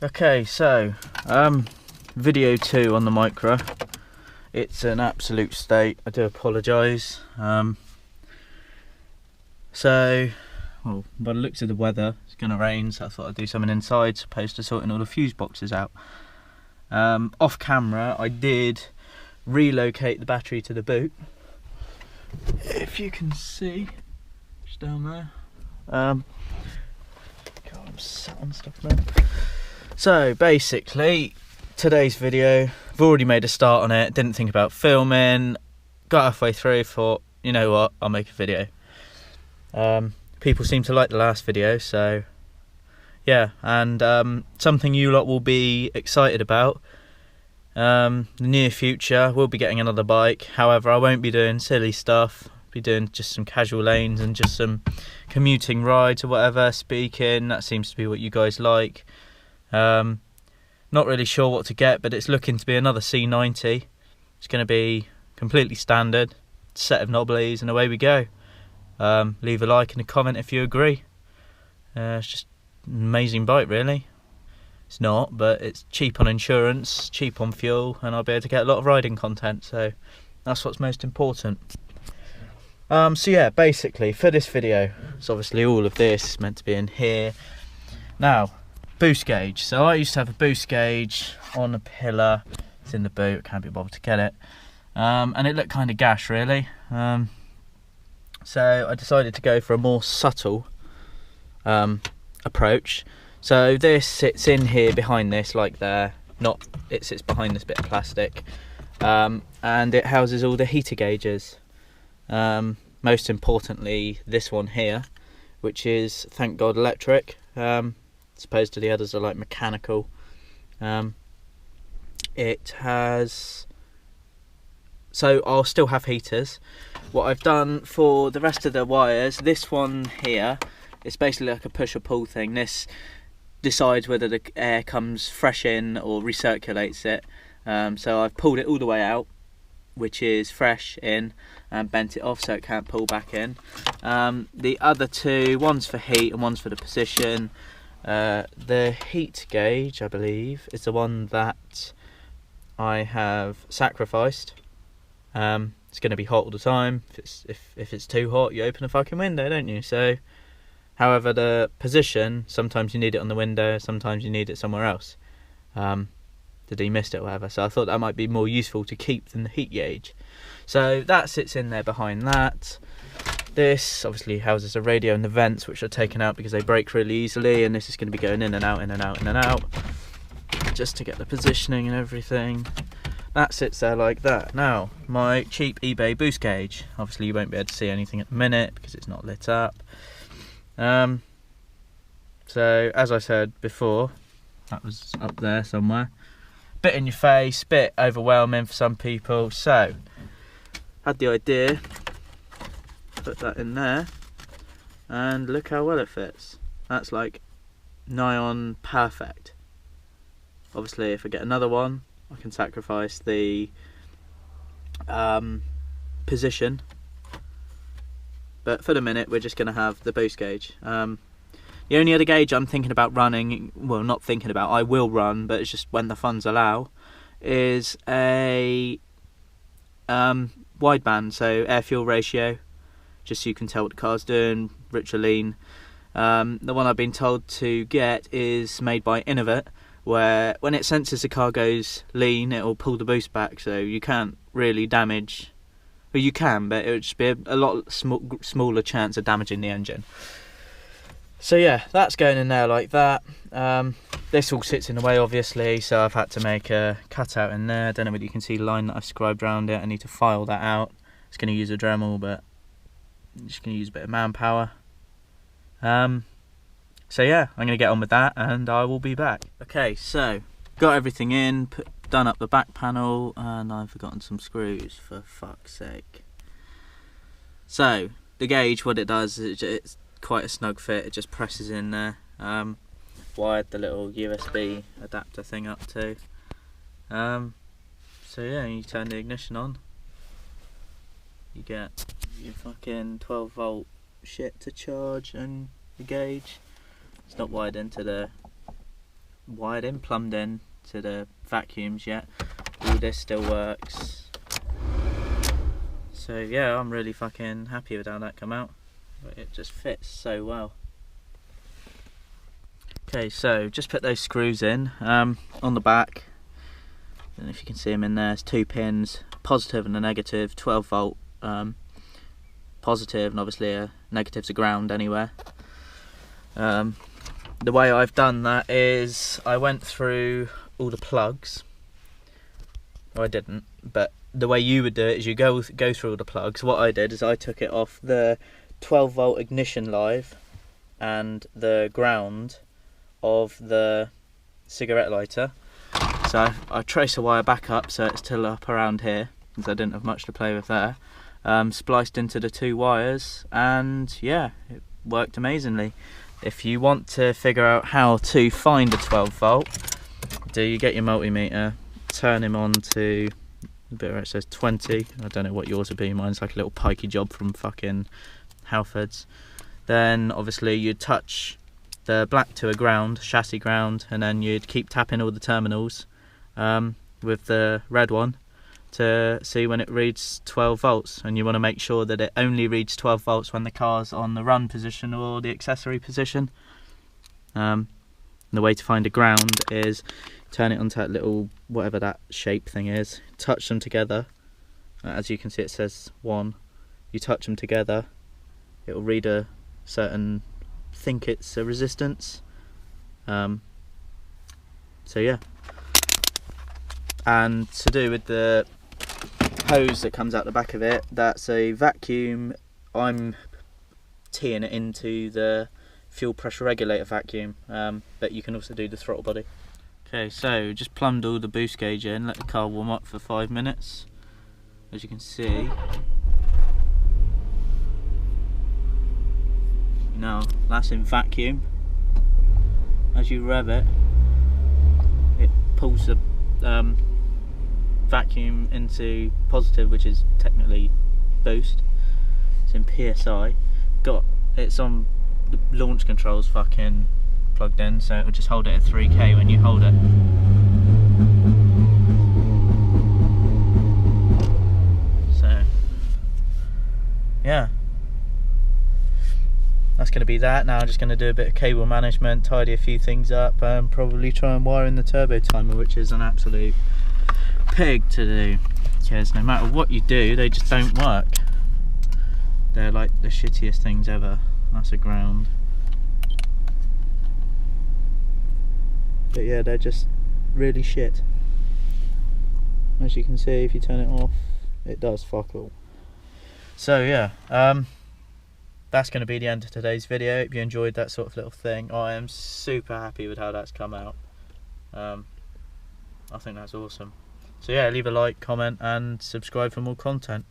Okay, so video 2 on the micra. It's an absolute state. I do apologise. So, well, by the looks of the weather, it's going to rain, so I thought I'd do something inside, as opposed to sorting all the fuse boxes out. Off camera, I did relocate the battery to the boot. If you can see, just down there. God, I'm sat on stuff now. So basically, today's video, I've already made a start on it, didn't think about filming, got halfway through, thought, you know what, I'll make a video. People seem to like the last video, so yeah, and something you lot will be excited about. The near future, we'll be getting another bike. However, I won't be doing silly stuff. I'll be doing just some casual lanes and just some commuting rides or whatever, speaking. That seems to be what you guys like. Not really sure what to get, but it's looking to be another C90. It's going to be completely standard, set of knobblies, and away we go. Leave a like and a comment if you agree. It's just an amazing bike, really. It's not, but it's cheap on insurance, cheap on fuel, and I'll be able to get a lot of riding content, so that's what's most important. So yeah, basically for this video, it's obviously all of this is meant to be in here. Now, boost gauge. So I used to have a boost gauge on a pillar. It's in the boot, can't be bothered to get it. And it looked kind of gash, really. So I decided to go for a more subtle approach. So this sits in here behind this, like there. It sits behind this bit of plastic. And it houses all the heater gauges. Most importantly, this one here, which is, thank God, electric. Supposed to the others are like mechanical. It has, so I'll still have heaters. What I've done for the rest of the wires, this one here, it's basically like a push or pull thing. This decides whether the air comes fresh in or recirculates it. So I've pulled it all the way out, which is fresh in, and bent it off so it can't pull back in. The other two, one's for heat and one's for the position. The heat gauge, I believe, is the one that I have sacrificed. It's going to be hot all the time. If it's too hot, you open a fucking window, don't you? So, however, the position, sometimes you need it on the window, sometimes you need it somewhere else to demist it or whatever. So I thought that might be more useful to keep than the heat gauge. So that sits in there behind that. This obviously houses a radio and the vents, which are taken out because they break really easily, and this is going to be going in and out, in and out, in and out, just to get the positioning and everything. That sits there like that. Now, my cheap eBay boost gauge. Obviously you won't be able to see anything at the minute because it's not lit up. So as I said before, that was up there somewhere. Bit in your face, bit overwhelming for some people. So, had the idea, put that in there, and look how well it fits. That's like nigh on perfect. Obviously if I get another one, I can sacrifice the position, but for the minute we're just going to have the boost gauge. The only other gauge I'm thinking about running, well, not thinking about, I will run, but it's just when the funds allow, is a wideband, so air-fuel ratio, just so you can tell what the car's doing, rich or lean. The one I've been told to get is made by Innovate, where when it senses the car goes lean, it will pull the boost back, so you can't really damage, well, you can, but it would just be a lot smaller chance of damaging the engine. So yeah, that's going in there like that. This all sits in the way, obviously, so I've had to make a cutout in there. I don't know whether you can see the line that I've scribed around it. I need to file that out. It's going to use a Dremel, but I'm just going to use a bit of manpower. So yeah, I'm going to get on with that and I will be back. Okay, so got everything in, done up the back panel, and I've forgotten some screws, for fuck's sake. So the gauge, what it does is it's quite a snug fit. It just presses in there. Wired the little USB adapter thing up to. So yeah, you turn the ignition on, you get your fucking 12 volt shit to charge, and the gauge. It's not wired into the wired in, plumbed in to the vacuums yet. All this still works. So yeah, I'm really fucking happy with how that come out. It just fits so well. Okay, so just put those screws in on the back. I don't know if you can see them in there. There's 2 pins, positive and a negative, 12 volt positive, and obviously a negative's a ground anywhere. The way I've done that is I went through all the plugs. Well, I didn't, but the way you would do it is you go through all the plugs. What I did is I took it off the 12 volt ignition live and the ground of the cigarette lighter. So I trace a wire back up so it's still up around here, since I didn't have much to play with there. Spliced into the 2 wires, and yeah, it worked amazingly. If you want to figure out how to find a 12 volt, you get your multimeter, turn him on to the bit where it says 20. I don't know what yours would be, mine's like a little pikey job from fucking Halfords. Then obviously you'd touch the black to a ground, chassis ground, and then you'd keep tapping all the terminals with the red one to see when it reads 12 volts, and you want to make sure that it only reads 12 volts when the car's on the run position or the accessory position. The way to find a ground is turn it onto that little, whatever that shape thing is, touch them together. As you can see, it says 1. You touch them together, it will read a certain, think it's a resistance. So yeah. And to do with the hose that comes out the back of it, that's a vacuum. I'm teeing it into the fuel pressure regulator vacuum, but you can also do the throttle body. Okay, so just plumbed all the boost gauge in, let the car warm up for 5 minutes. As you can see, now that's in vacuum. As you rev it, it pulls the vacuum into positive, which is technically boost. It's in PSI. It's on the launch controls fucking plugged in, so it'll just hold it at 3k when you hold it. So yeah, that's going to be that. Now I'm just going to do a bit of cable management, tidy a few things up, and probably try and wire in the turbo timer, which is an absolute pig to do, because no matter what you do, they just don't work. They're like the shittiest things ever. That's a ground. But yeah, they're just really shit. As you can see, if you turn it off, it does fuck all. So yeah, that's going to be the end of today's video. If you enjoyed that sort of little thing, I am super happy with how that's come out. I think that's awesome. So yeah, leave a like, comment and subscribe for more content.